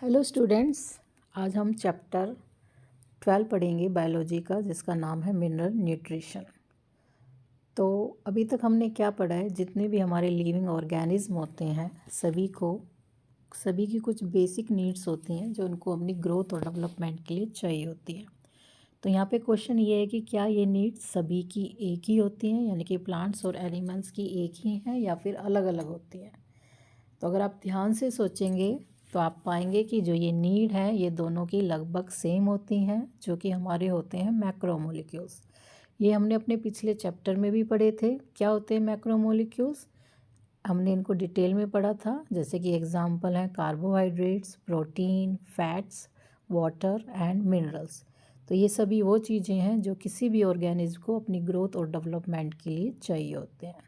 Hello students, आज हम chapter 12 पढ़ेंगे बायोलॉजी का, जिसका नाम है मिनरल न्यूट्रिशन। तो अभी तक हमने क्या पढ़ा है, जितने भी हमारे लिविंग ऑर्गेनिज्म होते हैं सभी की कुछ बेसिक नीड्स होती हैं जो उनको अपनी ग्रोथ और डेवलपमेंट के लिए चाहिए होती हैं। तो यहाँ पे क्वेश्चन ये है कि क्या ये नीड्स सभी की एक ही होती हैं, यानी कि प्लांट्स और एनिमल्स की एक ही हैं या फिर अलग अलग होती हैं। तो अगर आप ध्यान से सोचेंगे तो आप पाएंगे कि जो ये नीड है ये दोनों की लगभग सेम होती हैं, जो कि हमारे होते हैं मैक्रोमोलिक्यूल्स। ये हमने अपने पिछले चैप्टर में भी पढ़े थे। क्या होते हैं मैक्रोमोलिक्यूल्स, हमने इनको डिटेल में पढ़ा था। जैसे कि एग्जांपल हैं carbohydrates, protein, fats, water and minerals. तो ये सभी वो चीज़ें हैं जो किसी भी ऑर्गेनिज्म को अपनी ग्रोथ और डेवलपमेंट के लिए चाहिए होते हैं।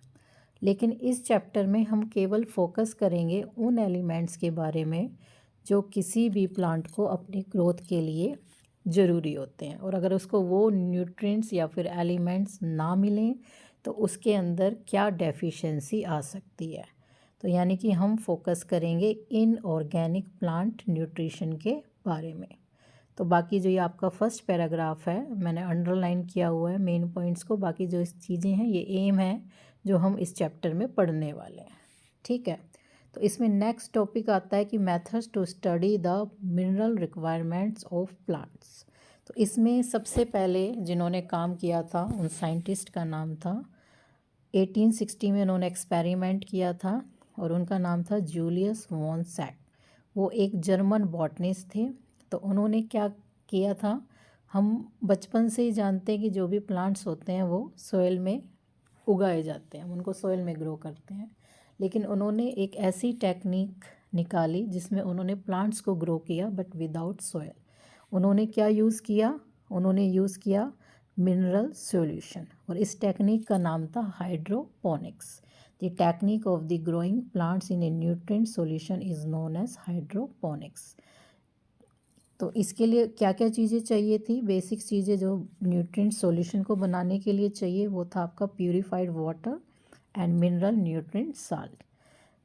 लेकिन इस चैप्टर में हम केवल फोकस करेंगे उन एलिमेंट्स के बारे में जो किसी भी प्लांट को अपनी ग्रोथ के लिए ज़रूरी होते हैं, और अगर उसको वो न्यूट्रिएंट्स या फिर एलिमेंट्स ना मिलें तो उसके अंदर क्या डेफिशिएंसी आ सकती है। तो यानी कि हम फोकस करेंगे इनऑर्गेनिक प्लांट न्यूट्रिशन के बारे में। तो बाकी जो ये आपका फर्स्ट पैराग्राफ है, मैंने अंडरलाइन किया हुआ है मेन पॉइंट्स को। बाकी जो इस चीज़ें हैं ये एम है जो हम इस चैप्टर में पढ़ने वाले हैं, ठीक है। तो इसमें नेक्स्ट टॉपिक आता है कि methods to study the mineral requirements of plants. तो इसमें सबसे पहले जिन्होंने काम किया था उन साइंटिस्ट का नाम था, 1860 में उन्होंने एक्सपेरिमेंट किया था और उनका नाम था जूलियस वॉन सैक। वो एक जर्मन बॉटनिस्ट थे। तो उन्होंने क्या किया था, हम बचपन से ही जानते हैं कि जो भी प्लांट्स होते हैं वो सॉइल में उगाए जाते हैं, हम उनको सॉइल में ग्रो करते हैं। लेकिन उन्होंने एक ऐसी टेक्निक निकाली जिसमें उन्होंने प्लांट्स को ग्रो किया बट विदाउट सॉइल। उन्होंने क्या यूज़ किया, उन्होंने यूज़ किया मिनरल सॉल्यूशन, और इस टेक्निक का नाम था hydroponics. The technique of the growing plants in a nutrient solution is known as hydroponics. तो इसके लिए क्या क्या चीज़ें चाहिए थी, बेसिक चीज़ें जो न्यूट्रिएंट सॉल्यूशन को बनाने के लिए चाहिए वो था आपका purified water and mineral nutrient salt.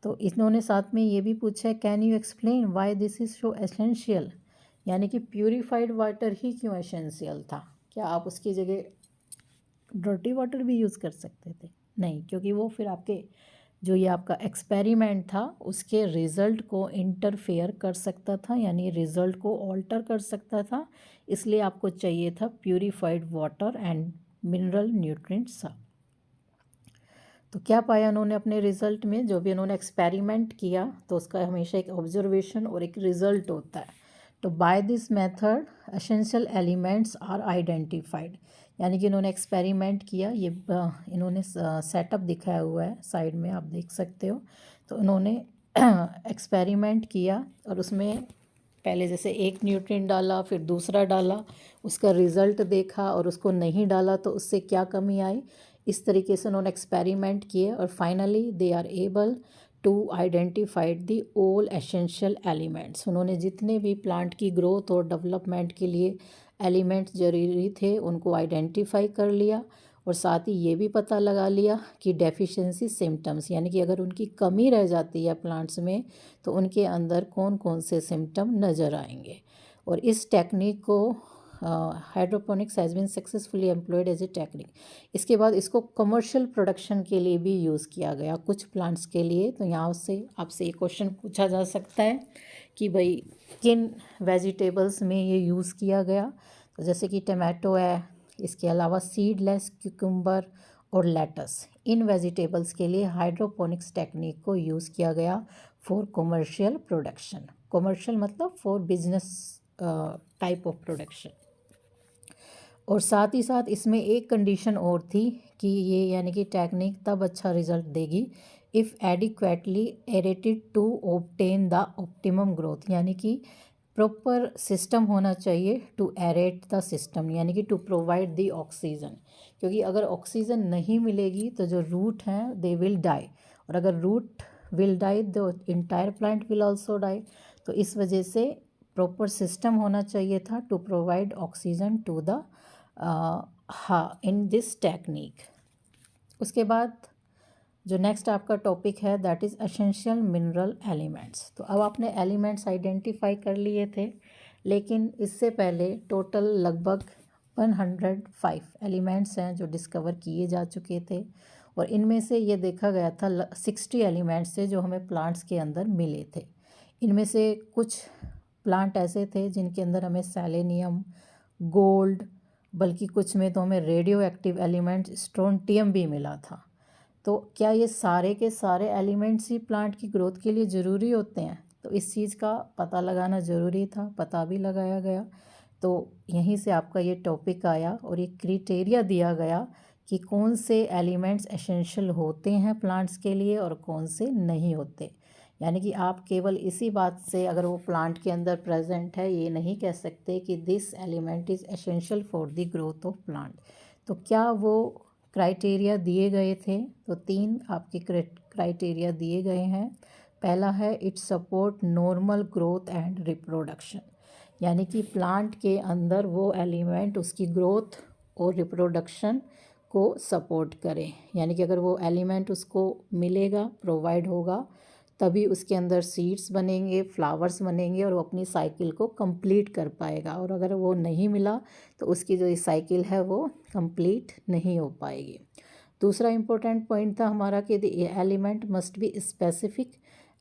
तो इन्होंने साथ में ये भी पूछा है, can you explain why this is so essential, यानी कि प्यूरिफाइड वाटर ही क्यों एसेंशियल था। क्या आप उसकी जगह डर्टी वाटर भी यूज़ कर सकते थे? नहीं, क्योंकि वो फिर आपके जो ये आपका एक्सपेरिमेंट था उसके रिज़ल्ट को इंटरफेयर कर सकता था, यानी रिज़ल्ट को ऑल्टर कर सकता था। इसलिए आपको चाहिए था purified water and mineral nutrients. तो क्या पाया उन्होंने अपने रिज़ल्ट में, जो भी उन्होंने एक्सपेरिमेंट किया तो उसका हमेशा एक ऑब्जर्वेशन और एक रिज़ल्ट होता है। तो by this method essential elements are identified, यानी कि इन्होंने एक्सपेरिमेंट किया। ये इन्होंने सेटअप दिखाया हुआ है साइड में, आप देख सकते हो। तो उन्होंने एक्सपेरिमेंट किया और उसमें पहले जैसे एक न्यूट्रिएंट डाला, फिर दूसरा डाला, उसका रिज़ल्ट देखा, और उसको नहीं डाला तो उससे क्या कमी आई। इस तरीके से उन्होंने एक्सपेरिमेंट किए और finally they are able to identified the all essential elements. उन्होंने जितने भी प्लांट की ग्रोथ और डेवलपमेंट के लिए एलिमेंट्स ज़रूरी थे उनको आइडेंटिफाई कर लिया, और साथ ही ये भी पता लगा लिया कि डेफिशिएंसी सिम्टम्स, यानी कि अगर उनकी कमी रह जाती है प्लांट्स में तो उनके अंदर कौन कौन से सिम्टम नज़र आएंगे। और इस टेक्निक को hydroponics has been successfully employed as a technique. इसके बाद इसको कमर्शियल प्रोडक्शन के लिए भी यूज़ किया गया कुछ प्लांट्स के लिए। तो यहाँ से आपसे ये क्वेश्चन पूछा जा सकता है कि भाई किन वेजिटेबल्स में ये यूज़ किया गया। तो जैसे कि टमाटो है, इसके अलावा सीडलेस क्यूकम्बर और लेटस, इन वेजिटेबल्स के लिए हाइड्रोपोनिक्स टेक्निक को यूज़ किया गया फॉर कमर्शियल प्रोडक्शन। कमर्शियल मतलब for business type of production. और साथ ही साथ इसमें एक कंडीशन और थी कि ये यानी कि टेक्निक तब अच्छा रिजल्ट देगी if adequately aerated to obtain the optimum growth, यानी कि प्रॉपर सिस्टम होना चाहिए टू एरेट द सिस्टम, यानी कि टू प्रोवाइड द ऑक्सीजन। क्योंकि अगर ऑक्सीजन नहीं मिलेगी तो जो रूट हैं दे विल डाई, और अगर root will die the entire plant will also die. तो इस वजह से प्रॉपर सिस्टम होना चाहिए था to provide oxygen to the in this technique. उसके बाद जो नेक्स्ट आपका टॉपिक है that is essential mineral elements. तो अब आपने एलिमेंट्स आइडेंटिफाई कर लिए थे, लेकिन इससे पहले टोटल लगभग 105 एलिमेंट्स हैं जो डिस्कवर किए जा चुके थे, और इनमें से ये देखा गया था 60 एलिमेंट्स थे जो हमें प्लांट्स के अंदर मिले थे। इनमें से कुछ प्लांट ऐसे थे जिनके अंदर हमें सेलेनियम, गोल्ड, बल्कि कुछ में तो हमें रेडियो एक्टिव एलिमेंट स्ट्रोंटियम भी मिला था। तो क्या ये सारे के सारे एलिमेंट्स ही प्लांट की ग्रोथ के लिए ज़रूरी होते हैं? तो इस चीज़ का पता लगाना ज़रूरी था, पता भी लगाया गया। तो यहीं से आपका ये टॉपिक आया और ये क्राइटेरिया दिया गया कि कौन से एलिमेंट्स एसेंशियल होते हैं प्लांट्स के लिए और कौन से नहीं होते। यानी कि आप केवल इसी बात से, अगर वो प्लांट के अंदर प्रेजेंट है, ये नहीं कह सकते कि this element is essential for the growth of plant. तो क्या वो क्राइटेरिया दिए गए थे? तो 3 आपके क्राइटेरिया दिए गए हैं। पहला है it support normal growth and reproduction, यानी कि प्लांट के अंदर वो एलिमेंट उसकी ग्रोथ और रिप्रोडक्शन को सपोर्ट करें। यानी कि अगर वो एलिमेंट उसको मिलेगा, प्रोवाइड होगा, तभी उसके अंदर सीड्स बनेंगे, फ्लावर्स बनेंगे और वो अपनी साइकिल को कंप्लीट कर पाएगा। और अगर वो नहीं मिला तो उसकी जो साइकिल है वो कंप्लीट नहीं हो पाएगी। दूसरा इम्पोर्टेंट पॉइंट था हमारा कि the element must be specific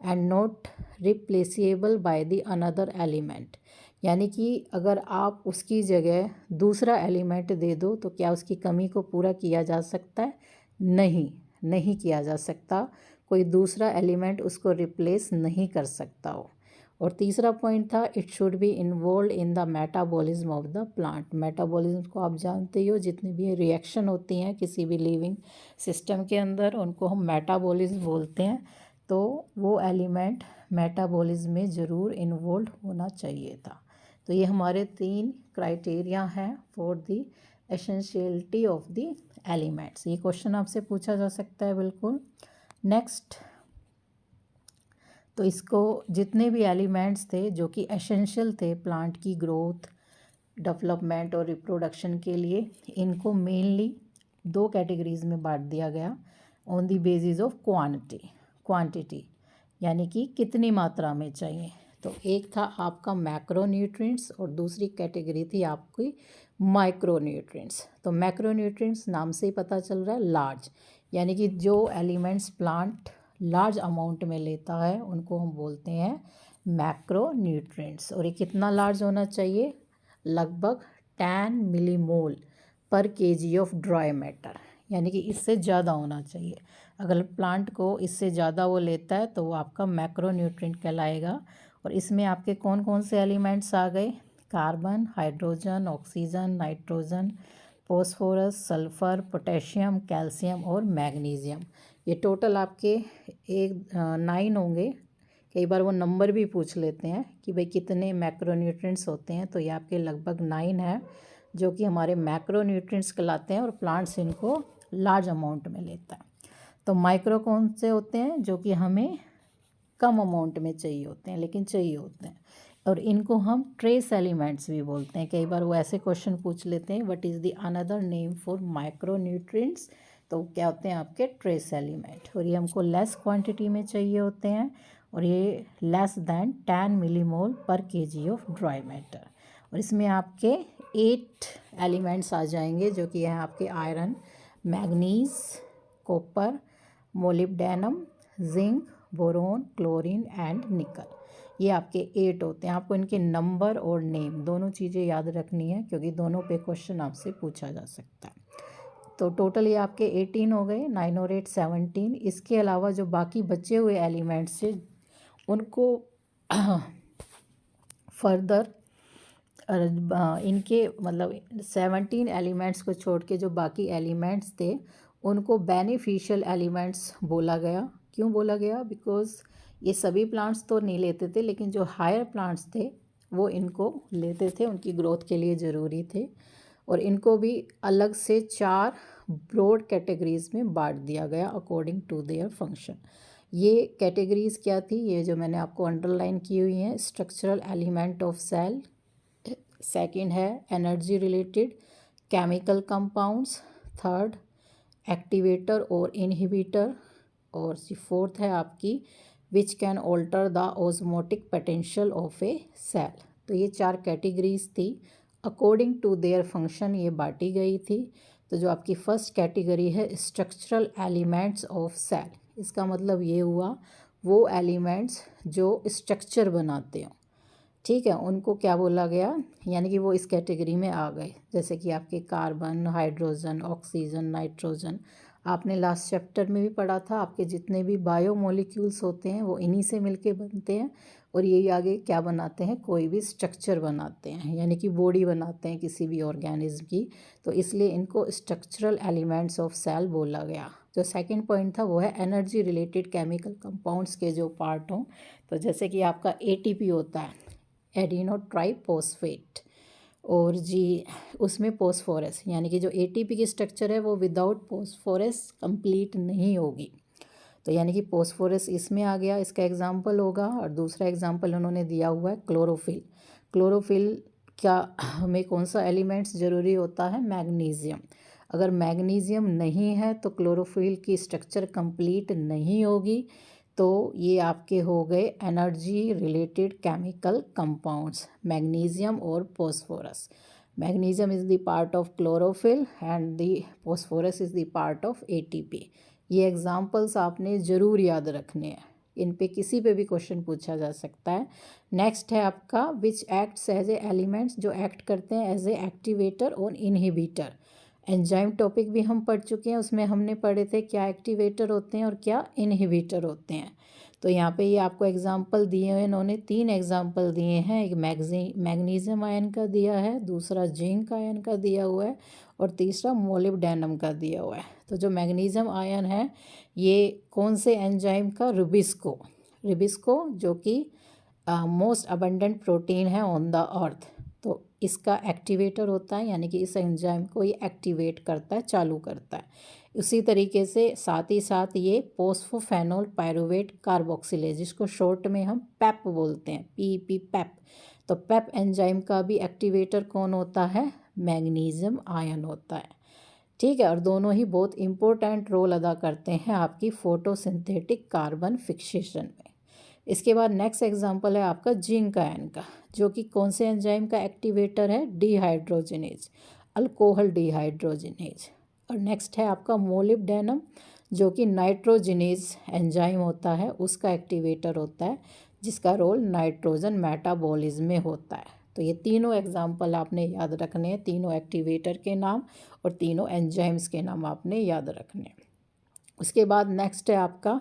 and not replaceable by the another element. यानी कि अगर आप उसकी जगह दूसरा एलिमेंट दे दो तो क्या उसकी कमी को पूरा किया जा सकता है? नहीं किया जा सकता। कोई दूसरा एलिमेंट उसको रिप्लेस नहीं कर सकता हो। और तीसरा पॉइंट था it should be involve in the metabolism of the plant. Metabolism को आप जानते ही हो, जितनी भी रिएक्शन होती हैं किसी भी लिविंग सिस्टम के अंदर, उनको हम मेटाबॉलिज्म बोलते हैं। तो वो एलिमेंट मेटाबॉलिज्म में ज़रूर इन्वॉल्व होना चाहिए था। तो ये हमारे 3 क्राइटेरिया हैं for the essentiality of the elements. ये क्वेश्चन आपसे पूछा जा सकता है बिल्कुल। नेक्स्ट, तो इसको जितने भी एलिमेंट्स थे जो कि एसेंशियल थे प्लांट की ग्रोथ, डेवलपमेंट और रिप्रोडक्शन के लिए, इनको मेनली 2 कैटेगरीज में बांट दिया गया on the basis of quantity, यानी कि कितनी मात्रा में चाहिए। तो एक था आपका मैक्रोन्यूट्रिएंट्स और दूसरी कैटेगरी थी आपकी माइक्रोन्यूट्रिएंट्स। तो मैक्रोन्यूट्रिएंट्स नाम से ही पता चल रहा है लार्ज, यानी कि जो एलिमेंट्स प्लांट लार्ज अमाउंट में लेता है उनको हम बोलते हैं मैक्रोन्यूट्रिएंट्स। और ये कितना लार्ज होना चाहिए? लगभग 10 मिलीमोल पर केजी ऑफ ड्राई मैटर, यानी कि इससे ज़्यादा होना चाहिए। अगर प्लांट को इससे ज़्यादा वो लेता है तो वो आपका मैक्रोन्यूट्रिएंट कहलाएगा। और इसमें आपके कौन कौन से एलिमेंट्स आ गए? Carbon, hydrogen, oxygen, nitrogen, phosphorus, sulphur, potassium, calcium और मैग्नीशियम। ये टोटल आपके 9 होंगे। कई बार वो नंबर भी पूछ लेते हैं कि भाई कितने मैक्रोन्यूट्रिएंट्स होते हैं, तो ये आपके लगभग 9 है जो कि हमारे मैक्रोन्यूट्रिएंट्स कहलाते हैं और प्लांट्स इनको लार्ज अमाउंट में लेता है। तो माइक्रो कौन से होते हैं? जो कि हमें कम अमाउंट में चाहिए होते हैं, लेकिन चाहिए होते हैं, और इनको हम ट्रेस एलिमेंट्स भी बोलते हैं। कई बार वो ऐसे क्वेश्चन पूछ लेते हैं what is the another name for micronutrients, तो क्या होते हैं आपके ट्रेस एलिमेंट। और ये हमको लेस क्वांटिटी में चाहिए होते हैं और ये लेस दैन 10 मिलीमोल पर केजी ऑफ ड्राई मैटर। और इसमें आपके 8 एलिमेंट्स आ जाएंगे जो कि हैं आपके iron, manganese, copper, molybdenum, zinc, boron, chlorine and निकल। ये आपके 8 होते हैं। आपको इनके नंबर और नेम दोनों चीज़ें याद रखनी है क्योंकि दोनों पे क्वेश्चन आपसे पूछा जा सकता है। तो टोटल ये आपके 18 हो गए, 9 और 8 17। इसके अलावा जो बाकी बचे हुए एलिमेंट्स थे उनको फर्दर इनके मतलब 17 एलिमेंट्स को छोड़ के जो बाकी एलिमेंट्स थे उनको बेनिफिशियल एलिमेंट्स बोला गया। क्यों बोला गया? बिकॉज़ ये सभी प्लांट्स तो नहीं लेते थे, लेकिन जो हायर प्लांट्स थे वो इनको लेते थे, उनकी ग्रोथ के लिए ज़रूरी थे। और इनको भी अलग से 4 ब्रॉड कैटेगरीज़ में बांट दिया गया अकॉर्डिंग टू देयर फंक्शन। ये कैटेगरीज़ क्या थी? ये जो मैंने आपको अंडरलाइन की हुई हैं, structural element of cell, second है energy related chemical compounds, third activator और इनहिबिटर, और फोर्थ है आपकी which can alter the osmotic potential of a cell. तो ये 4 कैटेगरीज थी, अकॉर्डिंग टू देयर फंक्शन ये बांटी गई थी। तो जो आपकी फर्स्ट कैटेगरी है स्ट्रक्चरल एलिमेंट्स ऑफ सेल, इसका मतलब ये हुआ वो एलिमेंट्स जो स्ट्रक्चर बनाते हो, ठीक है, उनको क्या बोला गया, यानी कि वो इस कैटेगरी में आ गए। जैसे कि आपके कार्बन, हाइड्रोजन, ऑक्सीजन, नाइट्रोजन, आपने लास्ट चैप्टर में भी पढ़ा था, आपके जितने भी बायोमोलिक्यूल्स होते हैं वो इन्हीं से मिलके बनते हैं और यही आगे क्या बनाते हैं, कोई भी स्ट्रक्चर बनाते हैं, यानी कि बॉडी बनाते हैं किसी भी ऑर्गेनिज्म की। तो इसलिए इनको स्ट्रक्चरल एलिमेंट्स ऑफ सेल बोला गया। जो सेकंड पॉइंट था वो है एनर्जी रिलेटेड केमिकल कंपाउंड्स के जो पार्ट हों, तो जैसे कि आपका एटीपी होता है, एडिनो ट्राइफॉस्फेट, और जी उसमें फॉस्फोरस, यानी कि जो एटीपी की स्ट्रक्चर है वो विदाउट फॉस्फोरस कंप्लीट नहीं होगी। तो यानी कि फॉस्फोरस इसमें आ गया, इसका एग्जांपल होगा। और दूसरा एग्जांपल उन्होंने दिया हुआ है क्लोरोफिल। क्लोरोफिल क्या हमें कौन सा एलिमेंट्स ज़रूरी होता है, मैग्नीशियम। अगर मैग्नीशियम नहीं है तो क्लोरोफिल की स्ट्रक्चर कंप्लीट नहीं होगी। तो ये आपके हो गए energy related chemical compounds, magnesium और phosphorus. Magnesium is the part of chlorophyll and the phosphorus is the part of ATP. ये एग्जांपल्स आपने ज़रूर याद रखने हैं, इन पे किसी पे भी क्वेश्चन पूछा जा सकता है। नेक्स्ट है आपका which acts as a elements, जो एक्ट करते हैं एज ए एक्टिवेटर और इनहिबिटर। एंजाइम टॉपिक भी हम पढ़ चुके हैं, उसमें हमने पढ़े थे क्या एक्टिवेटर होते हैं और क्या इनहिबिटर होते हैं। तो यहाँ पे ये आपको एग्जांपल दिए हुए, इन्होंने 3 एग्जांपल दिए हैं। एक मैग्नीशियम आयन का दिया है, दूसरा जिंक आयन का दिया हुआ है और तीसरा मोलिब्डेनम का दिया हुआ है। तो जो मैग्नीशियम आयन है ये कौन से एंजाइम का, रिबिस्को जो कि मोस्ट अबंडेंट प्रोटीन है ऑन द अर्थ। तो इसका एक्टिवेटर होता है, यानी कि इस एंजाइम को ये एक्टिवेट करता है, चालू करता है। उसी तरीके से साथ ही साथ ये फोस्फोफेनोल पायरुवेट कार्बोक्सिलेज, जिसको शॉर्ट में हम पैप बोलते हैं, पीपी पैप। तो पैप एंजाइम का भी एक्टिवेटर कौन होता है, मैग्नीशियम आयन होता है, ठीक है। और दोनों ही बहुत इंपॉर्टेंट रोल अदा करते हैं आपकी फोटोसिंथेटिक कार्बन फिक्सेशन में। इसके बाद नेक्स्ट एग्जांपल है आपका जिंक आयन का, जो कि कौन से एंजाइम का एक्टिवेटर है, डिहाइड्रोजिनेज, अल्कोहल डिहाइड्रोजिनेज। और नेक्स्ट है आपका मोलिब्डेनम, जो कि नाइट्रोजिनेज एंजाइम होता है, उसका एक्टिवेटर होता है, जिसका रोल नाइट्रोजन मेटाबॉलिज्म में होता है। तो ये तीनों एग्जाम्पल आपने याद रखने हैं, तीनों एक्टिवेटर के नाम और तीनों एंजाइम्स के नाम आपने याद रखने हैं। उसके बाद नेक्स्ट है आपका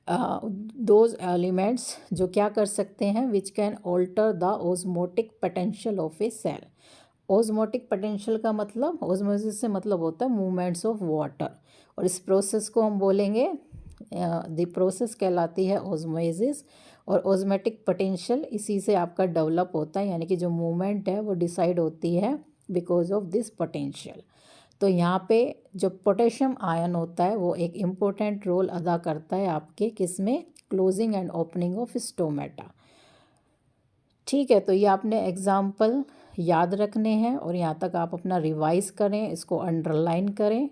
दोज एलिमेंट्स जो क्या कर सकते हैं, which can alter the osmotic potential of a cell. Osmotic potential का मतलब, ऑस्मोसिस से मतलब होता है मूवमेंट्स ऑफ वाटर, और इस प्रोसेस को हम बोलेंगे द प्रोसेस कहलाती है ऑस्मोसिस। और ऑस्मोटिक पोटेंशियल इसी से आपका डेवलप होता है, यानी कि जो मूवमेंट है वो डिसाइड होती है बिकॉज ऑफ दिस पोटेंशियल। तो यहाँ पे जो पोटेशियम आयन होता है वो एक इम्पोर्टेंट रोल अदा करता है आपके किसमें, closing and opening of stomata, ठीक है। तो ये आपने एग्जाम्पल याद रखने हैं और यहाँ तक आप अपना रिवाइज करें, इसको अंडरलाइन करें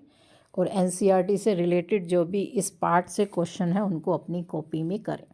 और एनसीईआरटी से रिलेटेड जो भी इस पार्ट से क्वेश्चन है उनको अपनी कॉपी में करें।